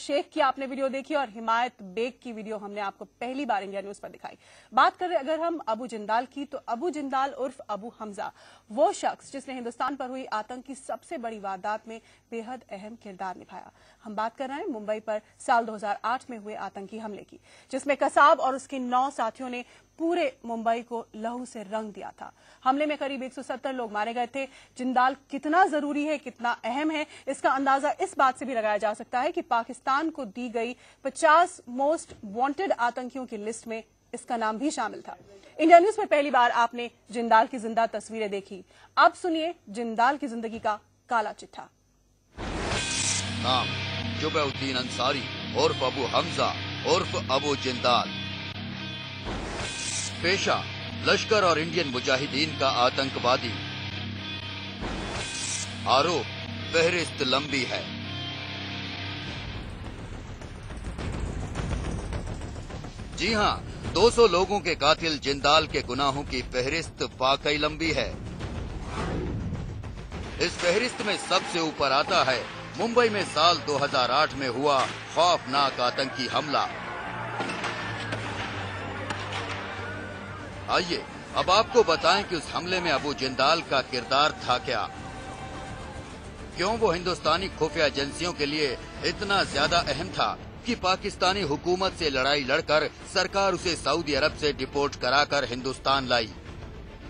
शेख की आपने वीडियो देखी और हिमायत बेग की वीडियो हमने आपको पहली बार इंडिया न्यूज पर दिखाई। बात करें अगर हम अबू जिंदाल की, तो अबू जिंदाल उर्फ अबू हमजा वो शख्स जिसने हिंदुस्तान पर हुई आतंक की सबसे बड़ी वारदात में बेहद अहम किरदार निभाया। हम बात कर रहे हैं मुंबई पर साल 2008 में हुए आतंकी हमले की, जिसमें कसाब और उसके 9 साथियों ने पूरे मुंबई को लहू से रंग दिया था। हमले में करीब 170 लोग मारे गए थे। जिंदाल कितना जरूरी है, कितना अहम है, इसका अंदाजा इस बात से भी लगाया जा सकता है कि पाकिस्तान को दी गई 50 मोस्ट वांटेड आतंकियों की लिस्ट में इसका नाम भी शामिल था। इंडिया न्यूज में पहली बार आपने जिंदाल की जिंदा तस्वीरें देखी। अब सुनिए जिंदाल की जिंदगी का काला चिट्ठा। नाम जुबैउद्दीन अंसारी उर्फ अबू हमजा उर्फ अबू जिंदाल। पेशा लश्कर और इंडियन मुजाहिदीन का आतंकवादी। आरोप फहरिस्त लंबी है। जी हां, 200 लोगों के कातिल जिंदाल के गुनाहों की फहरिस्त वाकई लंबी है। इस फहरिस्त में सबसे ऊपर आता है मुंबई में साल 2008 में हुआ खौफनाक आतंकी हमला। आइए अब आपको बताएं कि उस हमले में अबू जिंदाल का किरदार था क्या, क्यों वो हिंदुस्तानी खुफिया एजेंसियों के लिए इतना ज्यादा अहम था कि पाकिस्तानी हुकूमत से लड़ाई लड़कर सरकार उसे सऊदी अरब से डिपोर्ट कराकर हिंदुस्तान लाई।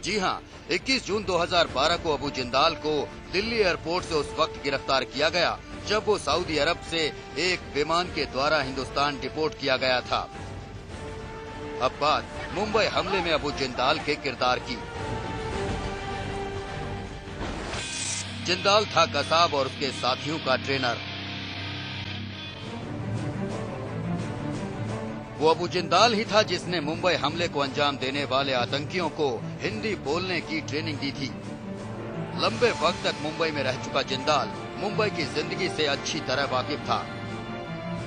जी हां, 21 जून 2012 को अबू जिंदाल को दिल्ली एयरपोर्ट से उस वक्त गिरफ्तार किया गया जब वो सऊदी अरब से एक विमान के द्वारा हिंदुस्तान डिपोर्ट किया गया था। अब बात मुंबई हमले में अबू जिंदाल के किरदार की। जिंदाल था कसाब और उसके साथियों का ट्रेनर। वो अबू जिंदाल ही था जिसने मुंबई हमले को अंजाम देने वाले आतंकियों को हिंदी बोलने की ट्रेनिंग दी थी। लंबे वक्त तक मुंबई में रह चुका जिंदाल मुंबई की जिंदगी से अच्छी तरह वाकिफ था।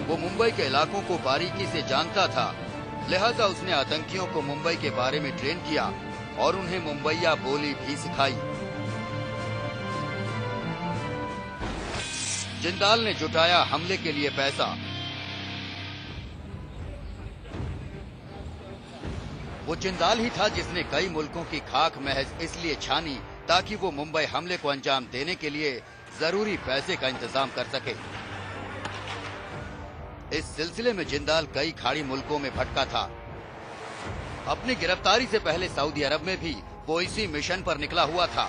वो मुंबई के इलाकों को बारीकी से जानता था, लिहाजा उसने आतंकियों को मुंबई के बारे में ट्रेन किया और उन्हें मुंबईया बोली भी सिखाई। जिंदाल ने जुटाया हमले के लिए पैसा। वो जिंदाल ही था जिसने कई मुल्कों की खाक महज इसलिए छानी ताकि वो मुंबई हमले को अंजाम देने के लिए जरूरी पैसे का इंतजाम कर सके। इस सिलसिले में जिंदाल कई खाड़ी मुल्कों में भटका था। अपनी गिरफ्तारी से पहले सऊदी अरब में भी वो इसी मिशन पर निकला हुआ था।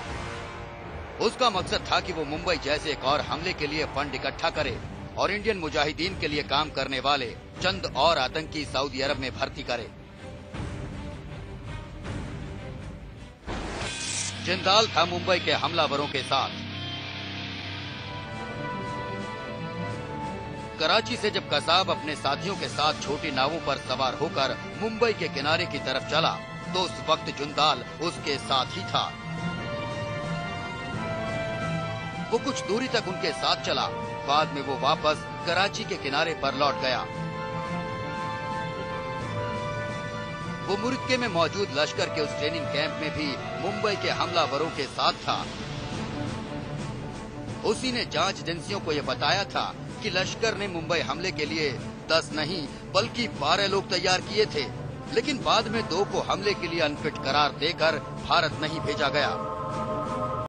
उसका मकसद था कि वो मुंबई जैसे एक और हमले के लिए फंड इकट्ठा करे और इंडियन मुजाहिदीन के लिए काम करने वाले चंद और आतंकी सऊदी अरब में भर्ती करे। जिंदाल था मुंबई के हमलावरों के साथ। कराची से जब कसाब अपने साथियों के साथ छोटी नावों पर सवार होकर मुंबई के किनारे की तरफ चला तो उस वक्त जिंदाल उसके साथ ही था। वो कुछ दूरी तक उनके साथ चला, बाद में वो वापस कराची के किनारे पर लौट गया। वो मुर्के में मौजूद लश्कर के उस ट्रेनिंग कैंप में भी मुंबई के हमलावरों के साथ था। उसी ने जांच एजेंसियों को यह बताया था कि लश्कर ने मुंबई हमले के लिए 10 नहीं बल्कि 12 लोग तैयार किए थे, लेकिन बाद में 2 को हमले के लिए अनफिट करार देकर भारत नहीं भेजा गया।